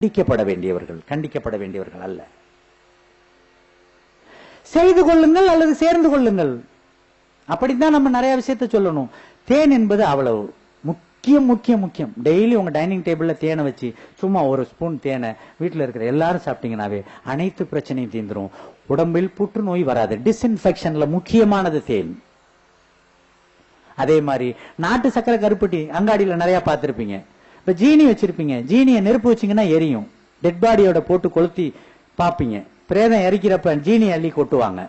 கண்டிக்கப்பட வேண்டியவர்கள் அல்ல. செய்து கொள்ளுங்கள் அல்லது சேர்ந்து கொள்ளுங்கள், அப்படித்தான் நம்ம நிறைய விஷயத்தை சொல்லணும். தேன் என்பது அவ்வளவு முக்கியம் முக்கியம் முக்கியம். டெய்லி உங்க டைனிங் டேபிள்ல தேனை வச்சு சும்மா ஒரு ஸ்பூன் தேனை வீட்டில் இருக்கிற எல்லாரும் சாப்பிட்டீங்கன்னாவே அனைத்து பிரச்சனையும் தீர்ந்துரும். உடம்பில் புற்றுநோய் வராது. டிஸ்இன்ஃபெக்ஷன்ல முக்கியமானது தேன். அதே மாதிரி நாட்டு சக்கரை கருப்பட்டி அங்காடியில நிறைய பார்த்திருப்பீங்க. இப்ப ஜீனி வச்சிருப்பீங்க, ஜீனியை நெருப்பு வச்சீங்கன்னா எரியும். டெட் பாடியோட போட்டு கொளுத்தி பாப்பீங்க. பிரேதம் எரிக்கிறப்ப ஜீனி அள்ளி கொட்டுவாங்க.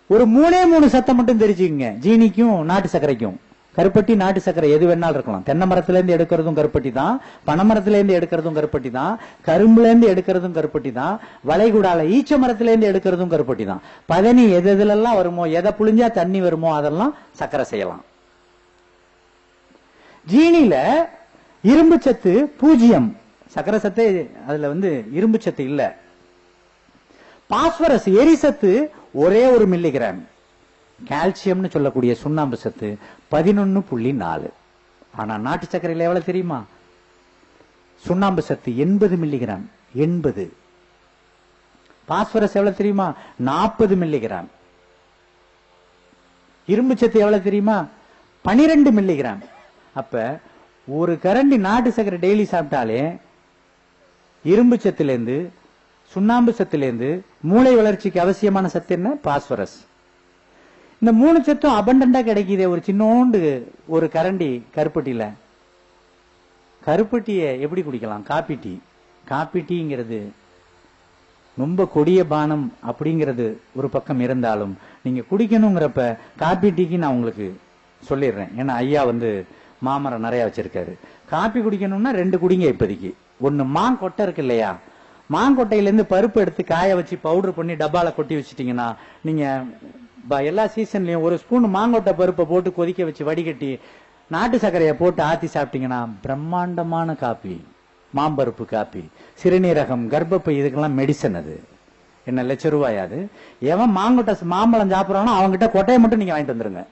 ஒரு 3 சத்தம் மட்டும் தெரிஞ்சுக்கங்க, ஜீனிக்கும் நாட்டு சர்க்கரைக்கும். கருப்பட்டி நாட்டு சர்க்கரை எது வேணாலும் இருக்கலாம். தென்னை மரத்துல இருந்து எடுக்கிறதும் கருப்பட்டி தான், பனைமரத்துல இருந்து எடுக்கிறதும் கருப்பட்டி தான், கரும்புல இருந்து எடுக்கிறதும் கருப்பட்டி தான், வளைகுடால ஈச்ச மரத்துல இருந்து எடுக்கிறதும் கருப்பட்டி தான். பதனி எது எதுலாம் வருமோ, எதை புளிஞ்சா தண்ணி வருமோ அதெல்லாம் சர்க்கரை செய்யலாம். ஜீனில இரும்பு சத்து 0, சர்க்கரை சத்து அதுல இரும்பு சத்து இல்ல. பாஸ்பரஸ் எரிசத்து ஒரே 1 மில்லிகிராம். கால்சியம்னு சொல்லக்கூடிய சுண்ணாம்பு சத்து 11.4. ஆனா நாட்டு சர்க்கரையில் எவ்வளவு தெரியுமா? சுண்ணாம்பு சத்து 80 மில்லிகிராம். 80. பாஸ்பரஸ் எவ்வளவு தெரியுமா? 40 மில்லிகிராம். இரும்பு சத்து எவ்வளவு தெரியுமா? 12 மில்லிகிராம். அப்ப ஒரு கரண்டி நாட்டு சர்க்கரை டெய்லி சாப்பிட்டாலே இரும்பு சத்திலிருந்து, சுண்ணாம்பு சத்திலிருந்து மூளை வளர்ச்சிக்கு அவசியமான சத்து என்ன? பாஸ்பரஸ். இந்த 3 சத்தும் அபண்டண்டா கிடைக்குதே ஒரு சின்னோண்டு ஒரு கரண்டி கருப்பட்டியில. கருப்பட்டிய எப்படி குடிக்கலாம்? Coffee tea. காப்பி டீங்கிறது ரொம்ப கொடிய பானம் அப்படிங்கிறது ஒரு பக்கம் இருந்தாலும் நீங்க குடிக்கணுங்கிறப்ப காப்பி டீக்கு நான் உங்களுக்கு சொல்லிடுறேன். ஏன்னா ஐயா மாமரம் நிறைய வச்சிருக்காரு. காப்பி குடிக்கணும்னா 2 குடிங்க இப்போதைக்கு. ஒன்னு மாங்கொட்டை இருக்கு இல்லையா, மாங்கொட்டையிலேருந்து பருப்பு எடுத்து காய வச்சு பவுடர் பண்ணி டப்பால கொட்டி வச்சுட்டீங்கன்னா, நீங்க எல்லா சீசன்லயும் ஒரு ஸ்பூன் மாங்கொட்டை பருப்பை போட்டு கொதிக்க வச்சு வடிகட்டி நாட்டு சர்க்கரையை போட்டு ஆத்தி சாப்பிட்டீங்கன்னா பிரம்மாண்டமான காப்பி. மாம்பருப்பு காப்பி, சிறுநீரகம், கர்ப்பப்பை, இதுக்கெல்லாம் மெடிசன். அது என்ன ₹1,00,000? எவன் மாம்பழம் சாப்பிடறானோ அவங்ககிட்ட கொட்டையை மட்டும் நீங்க வாங்கிட்டு வந்துருங்க.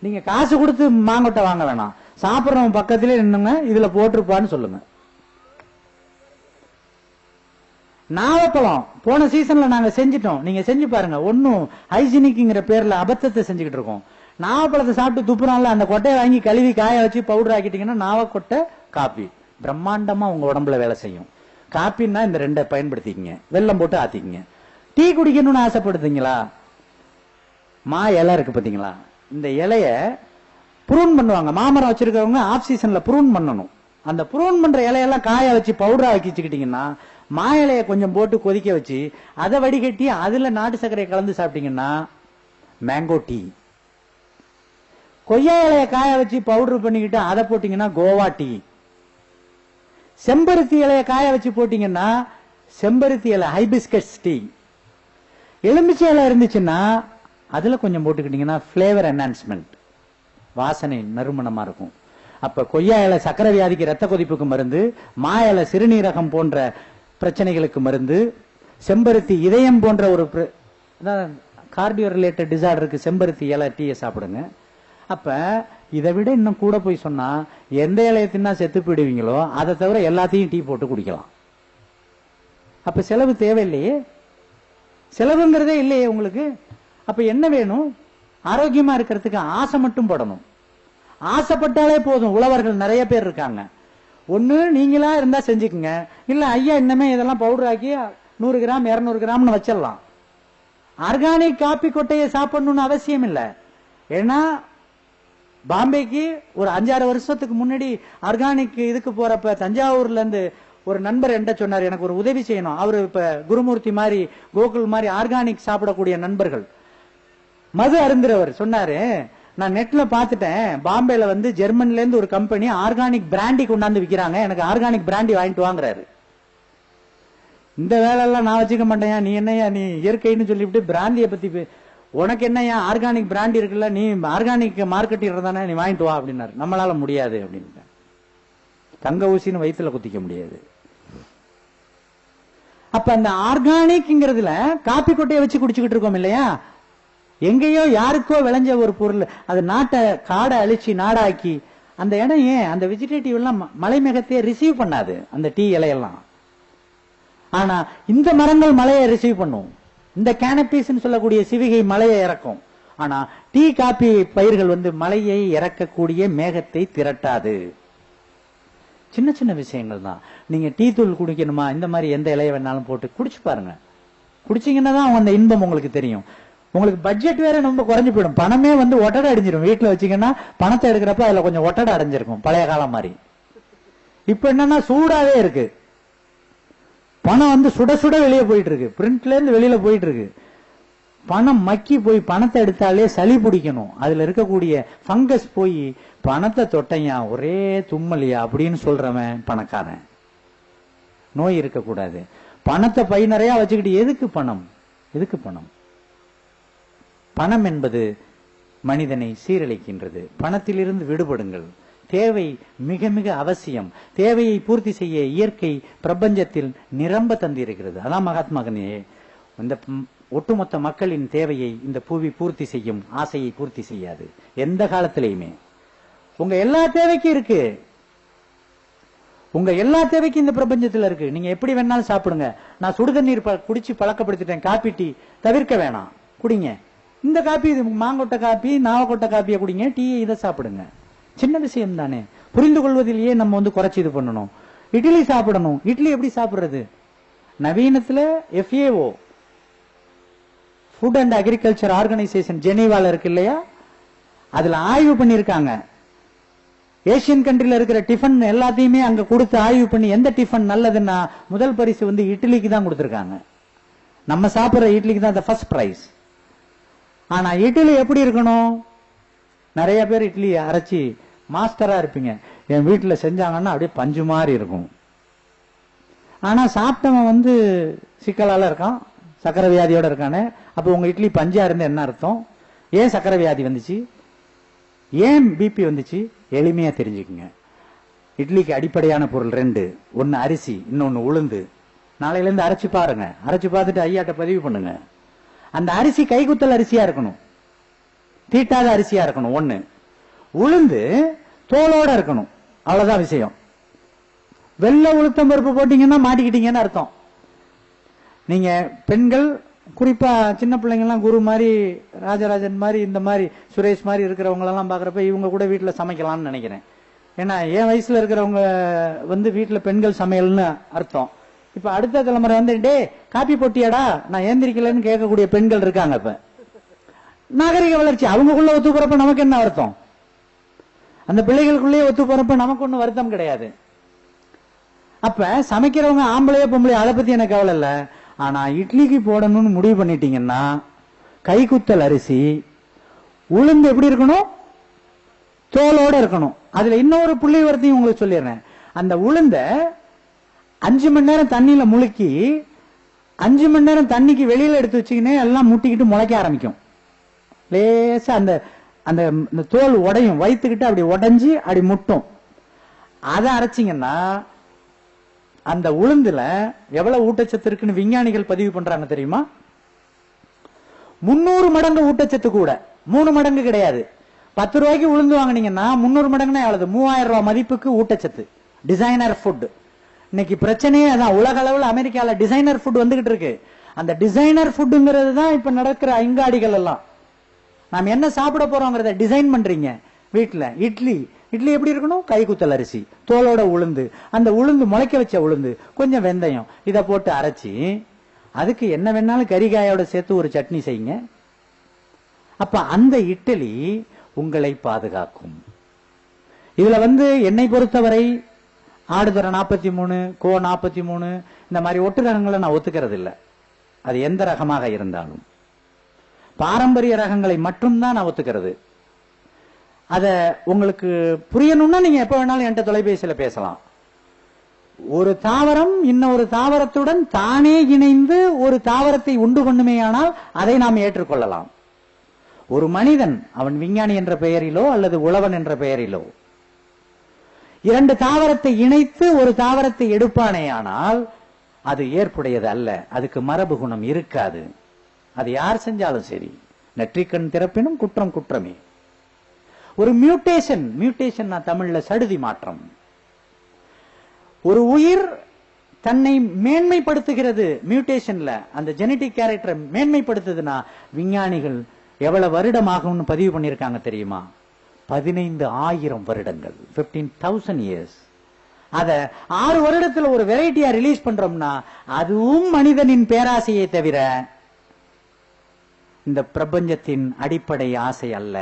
நீங்க காசு கொடுத்து மாங்கொட்டை வாங்க வேணாம், சாப்பிடுறவன் பக்கத்திலே நின்னுங்க, இதுல போட்டிருப்பான்னு சொல்லுங்க. நாவப்பழம் போன சீசன்ல நாங்க செஞ்சிட்டோம், நீங்க செஞ்சு பாருங்க. ஒன்னும் ஹைஜீனிக்ங்கிற பேர்ல அபத்தத்தை செஞ்சுக்கிட்டு இருக்கோம். நாவப்பழத்தை சாப்பிட்டு துப்புறான்ல, அந்த கொட்டையை வாங்கி கழுவி காய வச்சு பவுடர் ஆக்கிட்டீங்கன்னா நாவக்கொட்டை காப்பி பிரம்மாண்டமா உங்க உடம்புல வேலை செய்யும். காப்பின்னா இந்த 2 பயன்படுத்திக்கங்க. வெல்லம் போட்டு ஆத்திக்கங்க. டீ குடிக்கணும்னு ஆசைப்படுத்தீங்களா? மா இலை இருக்கு பாத்தீங்களா, இந்த இலைய ப்ரூன் பண்ணுவாங்க. மாமரம் வச்சிருக்கவங்க ஆஃப் சீசன்ல ப்ரூன் பண்ணணும். அந்த ப்ரூன் பண்ற இலையெல்லாம் காய வச்சு பவுடர் ஆக்கி வச்சுக்கிட்டீங்கன்னா, மா இலைய கொஞ்சம் போட்டு கொதிக்க வச்சு அதை வடிகட்டி அதுல நாட்டு சர்க்கரையை கலந்து சாப்பிட்டீங்கன்னா மேங்கோ டீ. கொய்யா இலைய காய வச்சு பவுடர் பண்ணிக்கிட்டு அதை போட்டீங்கன்னா கோவா டீ. செம்பருத்தி இலைய காய வச்சு போட்டீங்கன்னா செம்பருத்தி இலை ஹைபிஸ்கஸ் டீ. எலுமிச்சை இலை இருந்துச்சுன்னா அதுல கொஞ்சம் போட்டுக்கிட்டீங்கன்னா பிளேவர் என்ஹான்ஸ்மெண்ட், வாசனை நறுமணமா இருக்கும். அப்ப கொய்யா இலை சக்கரை வியாதிக்கு ரத்த கொதிப்புக்கு மருந்து, மா இலை சிறுநீரகம் போன்ற பிரச்சனைகளுக்கு மருந்து, செம்பருத்தி இதயம் போன்ற ஒரு கார்டியோ ரிலேட்டட் டிசார்டருக்கு செம்பருத்தி இலை டீயை சாப்பிடுங்க. அப்ப இதை விட இன்னும் கூட போய் சொன்னா, எந்த இலையை தின்னா செத்து போயிடுவீங்களோ அதை தவிர எல்லாத்தையும் டீ போட்டு குடிக்கலாம். அப்ப செலவு தேவையில்லையே, செலவுங்கிறதே இல்லையே உங்களுக்கு. அப்ப என்ன வேணும்? ஆரோக்கியமா இருக்கிறதுக்கு ஆசை மட்டும் படணும். ஆசைப்பட்டாலே போதும். உழவர்கள் நிறைய பேர் இருக்காங்க. ஒண்ணு நீங்களா இருந்தா செஞ்சுக்குங்க, இல்ல ஐயா இன்னமே இதெல்லாம் பவுடர் ஆக்கி 100 கிராம் 200 கிராம்னு வச்சிடலாம். ஆர்கானிக் காப்பி கொட்டையை சாப்பிடணும்னு அவசியம் இல்லை. ஏன்னா பாம்பேக்கு ஒரு 5-6 வருஷத்துக்கு முன்னாடி ஆர்கானிக் இதுக்கு போறப்ப தஞ்சாவூர்ல இருந்து ஒரு நண்பர் என்கிட்ட சொன்னார், எனக்கு ஒரு உதவி செய்யணும். அவரு இப்ப குருமூர்த்தி மாதிரி கோகுல் மாதிரி ஆர்கானிக் சாப்பிடக்கூடிய நண்பர்கள், மது அருந்துறவர் சொன்னாரு, நான் நெட்ல பாத்துட்டேன், பாம்பேல ஜெர்மன்ல இருந்து ஒரு கம்பெனி ஆர்கானிக் பிராண்டி கொண்டாந்து விக்கிறாங்க, எனக்கு ஆர்கானிக் பிராண்டி வாங்கிட்டு வாங்குறாரு. இந்த வேலை எல்லாம் நான் வச்சுக்க மாட்டேன், நீ என்னையா நீ இயற்கைன்னு சொல்லிவிட்டு பிராண்டியை பத்தி உனக்கு என்னையா ஆர்கானிக் பிராண்டி இருக்குல்ல, நீ ஆர்கானிக் மார்க்கெட்டில் தானே, நீ வாங்கிட்டு வா அப்படின்னாரு. நம்மளால முடியாது அப்படின்னு, தங்க ஊசின்னு வயிற்றுல குத்திக்க முடியாது. அப்ப அந்த ஆர்கானிக்ங்கிறதுல காப்பி கொட்டையை வச்சு குடிச்சுக்கிட்டு இருக்கோம் இல்லையா, எங்கேயோ யாருக்கோ விளைஞ்ச ஒரு பொருள், அது நாட்டை காடை அழிச்சு நாடாக்கி அந்த இடம் ஏன் அந்த வெஜிடேட்டிவ் எல்லாம் மலை மேகத்தையே ரிசீவ் பண்ணாது, அந்த டீ இலையெல்லாம். ஆனா இந்த மரங்கள் மலையை ரிசீவ் பண்ணும். இந்த கேனபீஸ் சொல்லக்கூடிய சிவிகை மலையை இறக்கும். ஆனா டீ காபி பயிர்கள் மலையை இறக்கக்கூடிய மேகத்தை திரட்டாது. சின்ன சின்ன விஷயங்கள் தான். நீங்க டீ தூள் குடிக்கணுமா, இந்த மாதிரி எந்த இலைய வேணாலும் போட்டு குடிச்சு பாருங்க. குடிச்சீங்கன்னா தான் அந்த இன்பம் உங்களுக்கு தெரியும். உங்களுக்கு பட்ஜெட் வேற ரொம்ப குறைஞ்சு போயிடும். பணமே ஒட்டடை அடைஞ்சிடும். வீட்டுல வச்சீங்கன்னா பணத்தை எடுக்கிறப்ப அதுல கொஞ்சம் ஒட்டடை அடைஞ்சிருக்கும், பழைய காலம் மாதிரி. இப்ப என்னன்னா சூடாவே இருக்கு. பணம் சுட சுட வெளியே போயிட்டு இருக்கு, பிரிண்ட்ல இருந்து வெளியில போயிட்டு இருக்கு. பணம் மக்கி போய் பணத்தை எடுத்தாலே சளி பிடிக்கணும். அதுல இருக்கக்கூடிய பங்கஸ் போய் பணத்தை தொட்டையா ஒரே தும்மலியா அப்படின்னு சொல்றவன் பணக்காரன். நோய் இருக்கக்கூடாது. பணத்தை பை நிறைய வச்சுக்கிட்டு எதுக்கு பணம், எதுக்கு பணம்? பணம் என்பது மனிதனை சீரழிக்கின்றது. பணத்திலிருந்து விடுபடுங்கள். தேவை மிக மிக அவசியம். தேவையை பூர்த்தி செய்ய இயற்கை பிரபஞ்சத்தில் நிரம்ப தந்திருக்கிறது. அதான் மகாத்மா காந்தி, இந்த ஒட்டுமொத்த மக்களின் தேவையை இந்த பூவி பூர்த்தி செய்யும், ஆசையை பூர்த்தி செய்யாது எந்த காலத்திலையுமே. உங்க எல்லா தேவைக்கும் இருக்கு, உங்க எல்லா தேவைக்கும் இந்த பிரபஞ்சத்தில் இருக்கு. நீங்க எப்படி வேணாலும் சாப்பிடுங்க. நான் சுடுதண்ணீர் குடிச்சு பழக்கப்படுத்திட்டேன், காப்பி டீ தவிர்க்க வேணாம், குடிங்க. இந்த காப்பி, மாங்கொட்டை காப்பி, நாவக்கொட்டை காப்பியை குடிங்க, டீயை இதை சாப்பிடுங்க. சின்ன விஷயம் தானே. புரிந்து கொள்வதிலேயே நம்ம குறைச்சி இது பண்ணணும். இட்லி சாப்பிடணும். இட்லி எப்படி சாப்பிடுறது? நவீனத்துல FAO, food and agriculture organisation, ஜெனீவால இருக்கு இல்லையா, அதுல ஆய்வு பண்ணிருக்காங்க. ஏசியன் கண்ட்ரில இருக்கிற டிஃபன் எல்லாத்தையுமே அங்க கொடுத்து ஆய்வு பண்ணி எந்த டிஃபன் நல்லதுன்னா முதல் பரிசு இட்லிக்கு தான் கொடுத்திருக்காங்க. நம்ம சாப்பிடுற இட்லிக்கு தான் ஃபர்ஸ்ட் பிரைஸ். ஆனா இட்லி எப்படி இருக்கணும்? நிறைய பேர் இட்லி அரைச்சி மாஸ்டரா இருப்பீங்க. என் வீட்டுல செஞ்சாங்கன்னா அப்படியே பஞ்சு மாதிரி இருக்கும். ஆனா சாப்பிட்டவன் சிக்கலால இருக்கான், சக்கரை வியாதியோட இருக்கானே. அப்ப உங்க இட்லி பஞ்சா இருந்து என்ன அர்த்தம்? ஏன் சக்கரை வியாதி வந்துச்சு, ஏன் பிபி வந்துச்சு? எளிமையா தெரிஞ்சுக்குங்க. இட்லிக்கு அடிப்படையான பொருள் 2. ஒன்னு அரிசி, இன்னொன்னு உளுந்து. நாளையில இருந்து அரைச்சு பாருங்க. அரைச்சு பார்த்துட்டு ஐயாட்ட பதிவு பண்ணுங்க. அந்த அரிசி கைக்குத்தல் அரிசியா இருக்கணும், தீட்டாத அரிசியா இருக்கணும். ஒண்ணு. உளுந்து தோலோட இருக்கணும், அவ்வளவுதான் விஷயம். வெள்ளை உளுத்தம் பருப்பு போட்டீங்கன்னா மாட்டிக்கிட்டீங்கன்னு அர்த்தம். நீங்க பெண்கள், குறிப்பா சின்ன பிள்ளைங்க எல்லாம் குரு மாதிரி, ராஜராஜன் மாதிரி, இந்த மாதிரி சுரேஷ் மாதிரி இருக்கிறவங்க எல்லாம் பாக்குறப்ப இவங்க கூட வீட்டுல சமைக்கலாம்னு நினைக்கிறேன். ஏன்னா என் வயசுல இருக்கிறவங்க வீட்டுல பெண்கள் சமையல்னு அர்த்தம். இப்ப அடுத்த தலைமுறை டே காப்பி போட்டியாடா, நான் ஏந்திரிக்கலன்னு கேட்கக்கூடிய பெண்கள் இருக்காங்க. இப்ப நாகரிக வளர்ச்சி. அவங்களுக்குள்ள ஒத்து போறப்ப நமக்கு என்ன அர்த்தம்? அந்த பிள்ளைகளுக்குள்ளேயே ஒத்து போறப்ப நமக்கு ஒன்னும் வருத்தம் கிடையாது. அப்ப சமைக்கிறவங்க ஆம்பளையோ பொம்பளையோ அதை பத்தி எனக்கு கவலை இல்ல. ஆனா இட்லிக்கு போடணும்னு முடிவு பண்ணிட்டீங்கன்னா கைக்குத்தல் அரிசி, உளுந்து எப்படி இருக்கணும்? தோலோட இருக்கணும். அதுல இன்னொரு புள்ளி வரத்தையும் உங்களுக்கு சொல்லிடுறேன். அந்த உளுந்த 5 மணி நேரம் தண்ணியில முழுக்கி 5 மணி நேரம் தண்ணிக்கு வெளியில எடுத்து வச்சுக்கினே எல்லாம் முட்டிக்கிட்டு முளைக்க ஆரம்பிக்கும். லேசா அந்த அந்த தோல் உடையும், வயிற்றுக்கிட்டு அப்படி உடைஞ்சு அப்படி முட்டும். அதை அரைச்சிங்கன்னா அந்த உளுந்துல எவ்வளவு ஊட்டச்சத்து இருக்குன்னு விஞ்ஞானிகள் பதிவு பண்றாங்க தெரியுமா? 300 மடங்கு ஊட்டச்சத்து கூட. 3 மடங்கு கிடையாது. 10 ரூபாய்க்கு உளுந்து வாங்கினீங்கன்னா 300 மடங்குனா எவ்வளவு? 3000 ரூபாய் மதிப்புக்கு ஊட்டச்சத்து. Designer food. இன்னைக்கு பிரச்சனையே அதான். உலக அளவில் அமெரிக்கால டிசைனர் ஃபுட் வந்துகிட்டு இருக்கு. அந்த டிசைனர் ஃபுட்ங்கிறது தான் இப்ப நடக்கிற அங்காடிகள் எல்லாம். நாம் என்ன சாப்பிட போறோங்கிறத டிசைன் பண்றீங்க வீட்டுல. இட்லி, இட்லி எப்படி இருக்கணும்? கைக்குத்தல் அரிசி, தோலோட உளுந்து, அந்த உளுந்து முளைக்க வச்ச உளுந்து, கொஞ்சம் வெந்தயம், இதை போட்டு அரைச்சி அதுக்கு என்ன வேணாலும் கறிகாயோட சேர்த்து ஒரு சட்னி செய்யுங்க. அப்ப அந்த இட்லி உங்களை பாதுகாக்கும். இதுல என்னை பொறுத்தவரை ஆடுதுறை 43, கோ 43 இந்த மாதிரி ஒட்டு ரகங்களை நான் ஒத்துக்கிறது இல்லை. அது எந்த ரகமாக இருந்தாலும் பாரம்பரிய ரகங்களை மட்டும்தான் நான் ஒத்துக்கிறது. அத உங்களுக்கு புரியணும்னா நீங்க எப்ப வேணாலும் என்கிட்ட தொலைபேசியில பேசலாம். ஒரு தாவரம் இன்னொரு தாவரத்துடன் தானே இணைந்து ஒரு தாவரத்தை உண்டு பண்ணுமேயானால் அதை நாம் ஏற்றுக்கொள்ளலாம். ஒரு மனிதன், அவன் விஞ்ஞானி என்ற பெயரிலோ அல்லது உழவன் என்ற பெயரிலோ 2 தாவரத்தை இணைத்து ஒரு தாவரத்தை எடுப்பானேயானால் அது ஏற்புடையது அல்ல. அதுக்கு மரபு குணம் இருக்காது. அது யார் செஞ்சாலும் சரி. நெற்றிக்கண் திறப்பினும் குற்றம் குற்றமே. ஒரு மியூட்டேஷன் தமிழ்ல சடுதி மாற்றம். ஒரு உயிர் தன்னை மேன்மைப்படுத்துகிறது மியூட்டேஷன்ல, அந்த ஜெனடிக் கேரக்டரை மேன்மைப்படுத்துதுன்னா விஞ்ஞானிகள் எவ்வளவு வருடம் ஆகும்னு பதிவு பண்ணிருக்காங்க தெரியுமா? 15,000 வருடங்கள், 15,000 years. அத 6 வருடத்துல ஒரு வெரைட்டியா ரிலீஸ் பண்றோம்னா அதுவும் மனிதனின் பேராசையை தவிர இந்த பிரபஞ்சத்தின் அடிப்படை ஆசை அல்ல.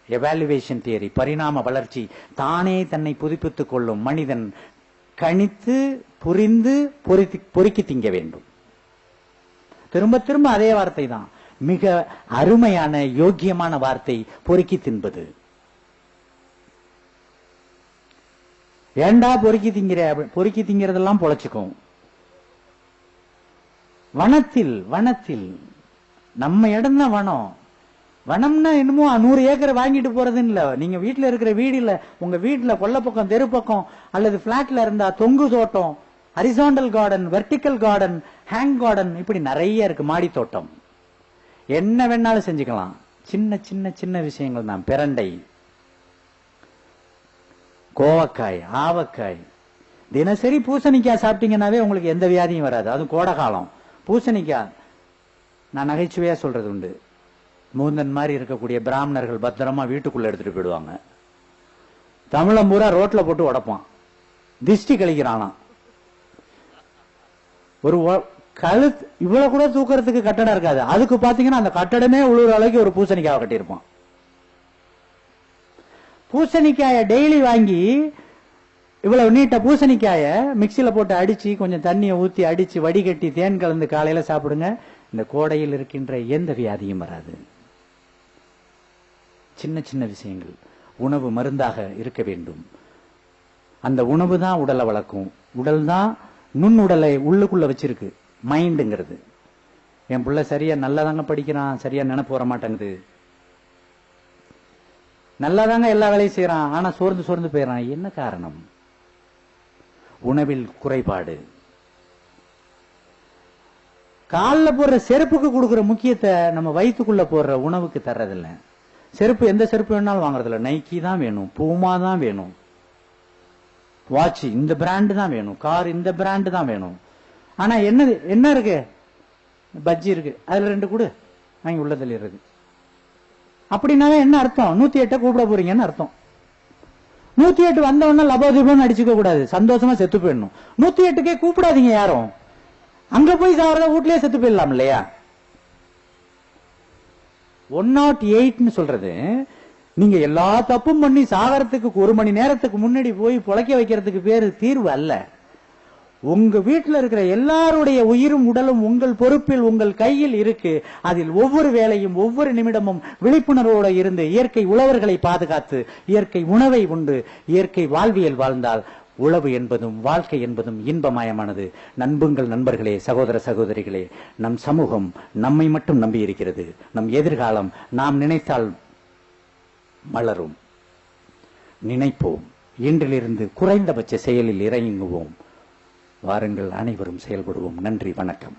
எவாலுவேஷன் தியரி, பரிணாம வளர்ச்சி, தானே தன்னை புதுப்பித்துக் கொள்ளும். மனிதன் கணித்து புரிந்து பொறுக்கி திங்க வேண்டும். திரும்ப திரும்ப அதே வார்த்தை தான், மிக அருமையான யோக்கியமான வார்த்தை, பொறுக்கி தின்பது. ஏண்டா பொறுக்கி திங்கிற? பொறுக்கி திங்கிறதெல்லாம் பொழைச்சுக்கும். வனத்தில் நம்ம இடம் தான் வனம். வனம்னா என்னமோ 100 ஏக்கர் வாங்கிட்டு போறதுன்னு இல்ல. நீங்க வீட்டுல இருக்கிற வீடு இல்ல, உங்க வீட்டுல கொல்ல பக்கம், தெரு பக்கம் அல்லது பிளாட்ல இருந்தா தொங்கு தோட்டம், horizontal garden, vertical garden, hang garden, இப்படி நிறைய இருக்கு. மாடி தோட்டம் என்ன வேணாலும் செஞ்சுக்கலாம். சின்ன சின்ன சின்ன விஷயங்கள் தான். பிரண்டை, கோவக்காய், ஆவக்காய், தினசரி பூசணிக்காய் சாப்பிட்டீங்கன்னாவே உங்களுக்கு எந்த வியாதியும் வராது. அது கோடை காலம். பூசணிக்காய் நான் நகைச்சுவையா சொல்றது உண்டு. மூந்தன் மாதிரி இருக்கக்கூடிய பிராமணர்கள் பத்திரமா வீட்டுக்குள்ள எடுத்துட்டு போயிடுவாங்க. தமிழம் பூரா ரோட்ல போட்டு உடப்பான், திஷ்டி கழிக்கிறானா. ஒரு கழுத்து இவ்வளவு கூட தூக்குறதுக்கு கட்டடம் இருக்காது, அதுக்கு பாத்தீங்கன்னா அந்த கட்டடமே உழுவுற அளவுக்கு ஒரு பூசணிக்காய் கட்டியிருப்பான். பூசணிக்காய டெய்லி வாங்கி இவ்வளவு நீட்ட பூசணிக்காய மிக்சியில போட்டு அடிச்சு கொஞ்சம் தண்ணியை ஊத்தி அடிச்சு வடிகட்டி தேன் கலந்து காலையில சாப்பிடுங்க. இந்த கோடையில் இருக்கின்ற எந்த வியாதியும் வராது. சின்ன சின்ன விஷயங்கள். உணவு மருந்தாக இருக்க வேண்டும். அந்த உணவு தான் உடலை வளர்க்கும். உடல் தான் நுண்ணுடலை உள்ளுக்குள்ள வச்சிருக்கு. மைண்டுங்கிறது. என் பிள்ளை சரியா நல்லாதாங்க படிக்கிறான், சரியா நினைப்பு வர மாட்டேங்குது. நல்லாதாங்க எல்லா வேலையும் செய்யறான், ஆனா சோர்ந்து போயிடறான். என்ன காரணம்? உணவில் குறைபாடு. காலில் போடுற செருப்புக்கு கொடுக்கிற முக்கியத்தை நம்ம வயிற்றுக்குள்ள போடுற உணவுக்கு தர்றதில்ல. செருப்பு எந்த செருப்பு வேணாலும் வாங்குறதில்ல. நைக்கி தான் வேணும், பூமா தான் வேணும், வாட்ச் இந்த பிராண்டு தான் வேணும், கார் இந்த பிராண்டு தான் வேணும். ஆனா என்ன இருக்கு? பஜ்ஜி இருக்கு, அதுல 2 கொடு வாங்கி உள்ள தள்ளிடுறது. அப்படின்னாவே என்ன அர்த்தம்? 108 கூப்பிட போறீங்கன்னு அர்த்தம். 108 வந்தவொடனே லபோதீபம் அடிச்சுக்க கூடாது, சந்தோஷமா செத்து போயிடணும். 108க்கே கூப்பிடாதீங்க யாரும். அங்க போய் சாவறத வீட்லயே செத்து போயிடலாம் இல்லையா? 108 சொல்றது நீங்க எல்லா தப்பும் பண்ணி சாகரத்துக்கு 1 மணி நேரத்துக்கு முன்னாடி போய் பொழைக்க வைக்கிறதுக்கு பேரு தீர்வு அல்ல. உங்க வீட்டில் இருக்கிற எல்லாருடைய உயிரும் உடலும் உங்கள் பொறுப்பில், உங்கள் கையில் இருக்கு. அதில் ஒவ்வொரு வேளையும் ஒவ்வொரு நிமிடமும் விழிப்புணர்வோடு இருந்து இயற்கை உழவர்களை பாதுகாத்து இயற்கை உணவை உண்டு இயற்கை வாழ்வியல் வாழ்ந்தால் உழவு என்பதும் வாழ்க்கை என்பதும் இன்பமயமானது. நண்புங்கள் நண்பர்களே, சகோதர சகோதரிகளே, நம் சமூகம் நம்மை மட்டும் நம்பி இருக்கிறது. நம் எதிர்காலம் நாம் நினைத்தால் மலரும். நினைப்போம். இன்றிலிருந்து குறைந்தபட்ச செயலில் இறங்குவோம். வாருங்கள், அனைவரும் செயல்படுவோம். நன்றி, வணக்கம்.